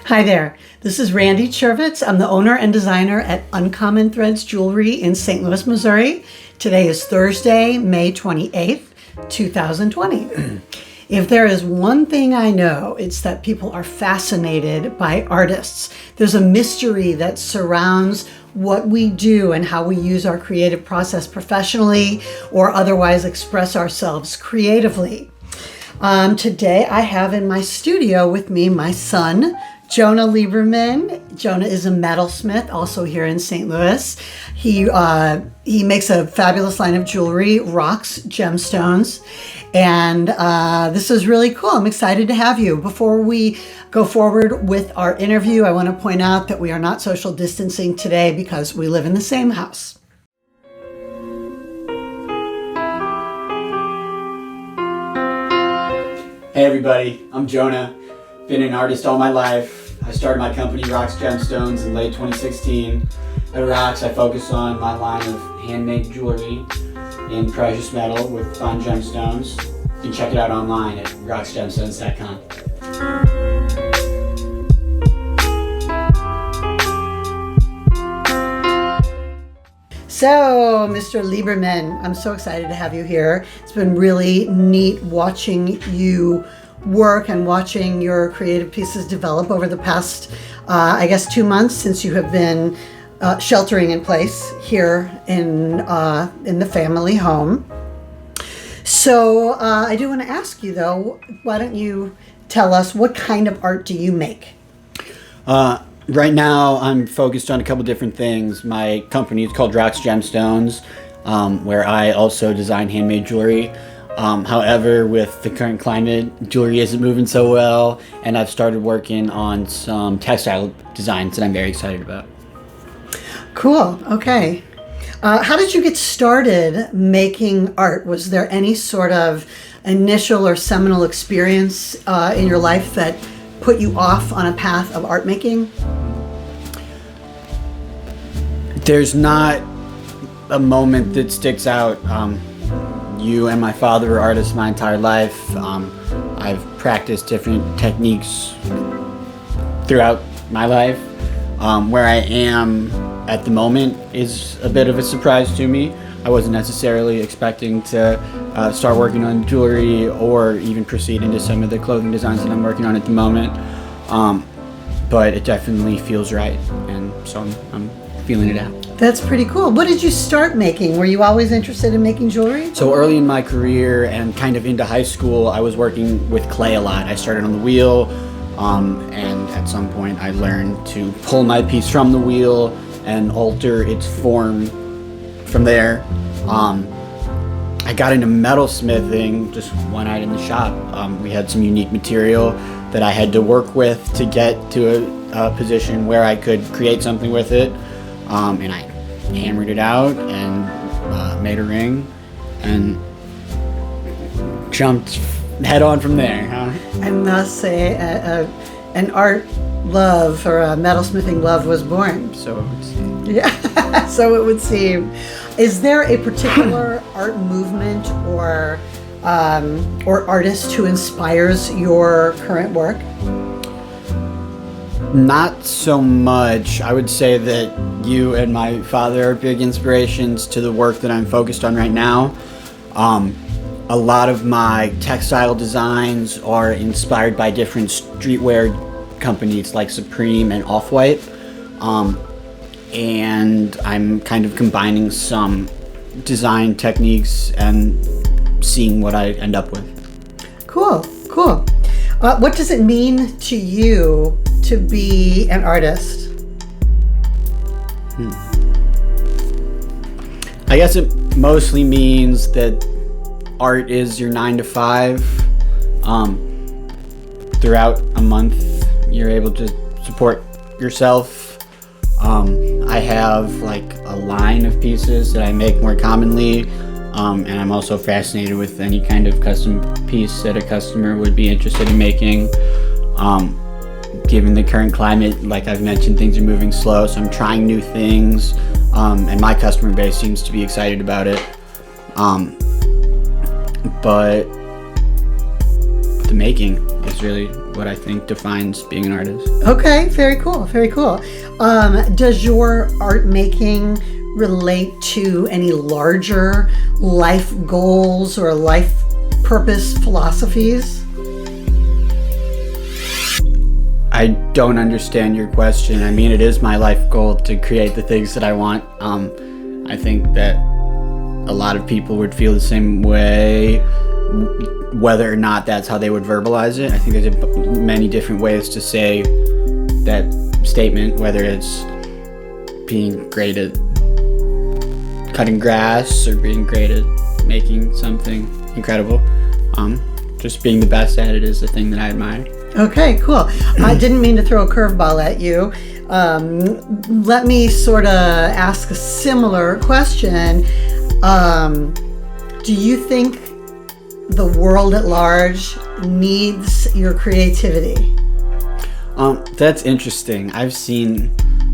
Hi there, this is Randi Chervitz. I'm the owner and designer at Uncommon Threads Jewelry in St. Louis, Missouri. Today is Thursday, May 28th, 2020. If there is one thing I know, it's that people are fascinated by artists. There's a mystery that surrounds what we do and how we use our creative process professionally or otherwise express ourselves creatively. Today I have in my studio with me my son, Jonah Lieberman. Jonah is a metalsmith, also here in St. Louis. He makes a fabulous line of jewelry, ROX Gemstones, and this is really cool. I'm excited to have you. Before we go forward with our interview, I want to point out that we are not social distancing today because we live in the same house. Hey everybody, I'm Jonah. Been an artist all my life. I started my company ROX Gemstones in late 2016. At ROX, I focus on my line of handmade jewelry in precious metal with fine gemstones. You can check it out online at roxgemstones.com. So, Mr. Lieberman, I'm so excited to have you here. It's been really neat watching you work and watching your creative pieces develop over the past, 2 months since you have been sheltering in place here in the family home. So I do want to ask you though, why don't you tell us what kind of art do you make? Right now I'm focused on a couple different things. My company is called ROX Gemstones, where I also design handmade jewelry. However, with the current climate, jewelry isn't moving so well, and I've started working on some textile designs that I'm very excited about. Cool. Okay. How did you get started making art? Was there any sort of initial or seminal experience in your life that put you off on a path of art making? There's not a moment that sticks out. You and my father were artists my entire life. I've practiced different techniques throughout my life. Where I am at the moment is a bit of a surprise to me. I wasn't necessarily expecting to start working on jewelry or even proceed into some of the clothing designs that I'm working on at the moment. But it definitely feels right, and so I'm feeling it out. That's pretty cool. What did you start making? Were you always interested in making jewelry? So early in my career and kind of into high school, I was working with clay a lot. I started on the wheel, and at some point I learned to pull my piece from the wheel and alter its form from there. I got into metalsmithing just one night in the shop. We had some unique material that I had to work with to get to a position where I could create something with it. And I hammered it out and made a ring and jumped head on from there. I must say, an art love or a metalsmithing love was born. So it would seem. Yeah, so it would seem. Is there a particular art movement or artist who inspires your current work? Not so much. I would say that you and my father are big inspirations to the work that I'm focused on right now. A lot of my textile designs are inspired by different streetwear companies like Supreme and Off-White. And I'm kind of combining some design techniques and seeing what I end up with. Cool. What does it mean to you to be an artist? I guess it mostly means that art is your 9 to 5. Throughout a month, you're able to support yourself. I have like a line of pieces that I make more commonly, and I'm also fascinated with any kind of custom piece that a customer would be interested in making. Given the current climate, like I've mentioned, things are moving slow, so I'm trying new things, and my customer base seems to be excited about it. But the the making is really what I think defines being an artist. Okay, very cool, very cool. Does your art making relate to any larger life goals or life purpose philosophies? I don't understand your question. I mean, it is my life goal to create the things that I want. I think that a lot of people would feel the same way, whether or not that's how they would verbalize it. I think there's many different ways to say that statement, whether it's being great at cutting grass or being great at making something incredible. Just being the best at it is the thing that I admire. Okay, cool. I didn't mean to throw a curveball at you. Let me sort of ask a similar question. Do you think the world at large needs your creativity? That's interesting. I've seen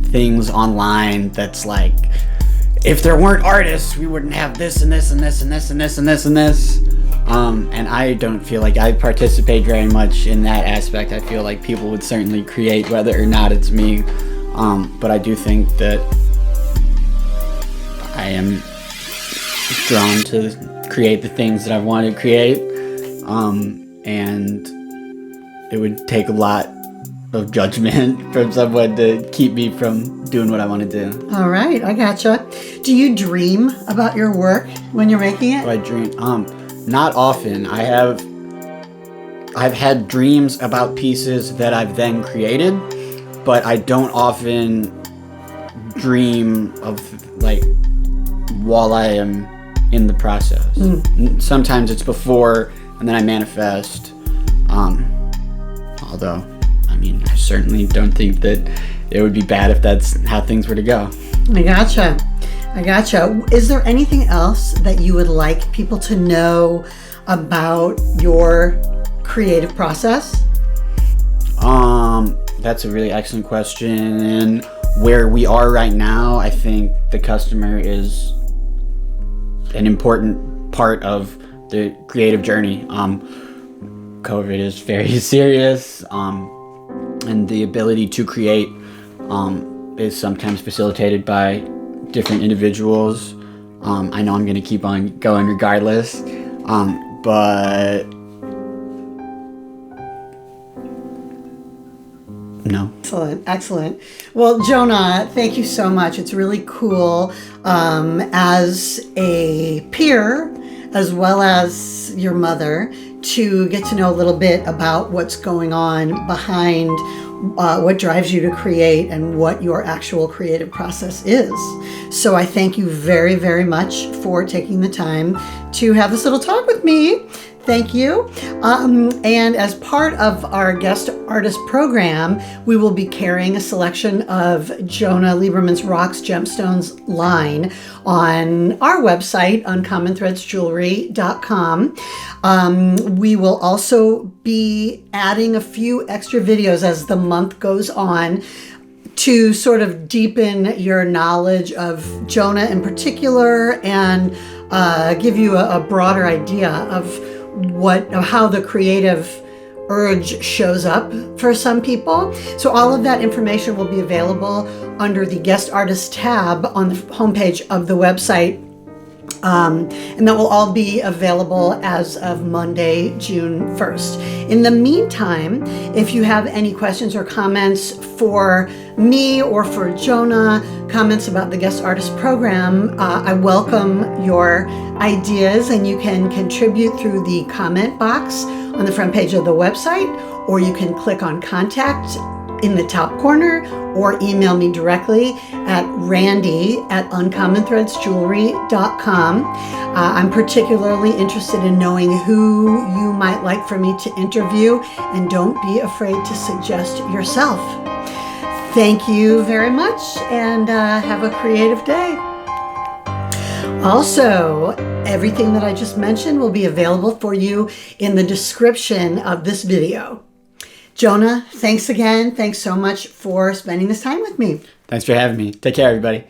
things online that's like, if there weren't artists, we wouldn't have this and this and this and this and this and this and this. And I don't feel like I participate very much in that aspect. I feel like people would certainly create whether or not it's me. But I do think that I am drawn to create the things that I want to create. And it would take a lot of judgment from someone to keep me from doing what I want to do. All right, I gotcha. Do you dream about your work when you're making it? Do I dream? Not often. I've had dreams about pieces that I've then created, but I don't often dream of like while I am in the process. Sometimes it's before and then I manifest. Although, I mean, I certainly don't think that it would be bad if that's how things were to go. I gotcha. Is there anything else that you would like people to know about your creative process? That's a really excellent question. And where we are right now, I think the customer is an important part of the creative journey. COVID is very serious, and the ability to create is sometimes facilitated by different individuals. I know I'm going to keep on going regardless, but no. Excellent. Well, Jonah, thank you so much. It's really cool as a peer, as well as your mother, to get to know a little bit about what's going on behind what drives you to create and what your actual creative process is. So I thank you very, very much for taking the time to have this little talk with me. Thank you. And as part of our guest artist program, we will be carrying a selection of Jonah Lieberman's ROX Gemstones line on our website, uncommonthreadsjewelry.com. We will also be adding a few extra videos as the month goes on to sort of deepen your knowledge of Jonah in particular and give you a broader idea of how the creative urge shows up for some people. So all of that information will be available under the guest artist tab on the homepage of the website. And that will all be available as of Monday, June 1st. In the meantime, if you have any questions or comments for me or for Jonah, comments about the guest artist program, I welcome your ideas, and you can contribute through the comment box on the front page of the website, or you can click on contact in the top corner, or email me directly at randy@uncommonthreadsjewelry.com. I'm particularly interested in knowing who you might like for me to interview, and don't be afraid to suggest yourself. Thank you very much, and have a creative day. Also, everything that I just mentioned will be available for you in the description of this video. Jonah, thanks again. Thanks so much for spending this time with me. Thanks for having me. Take care, everybody.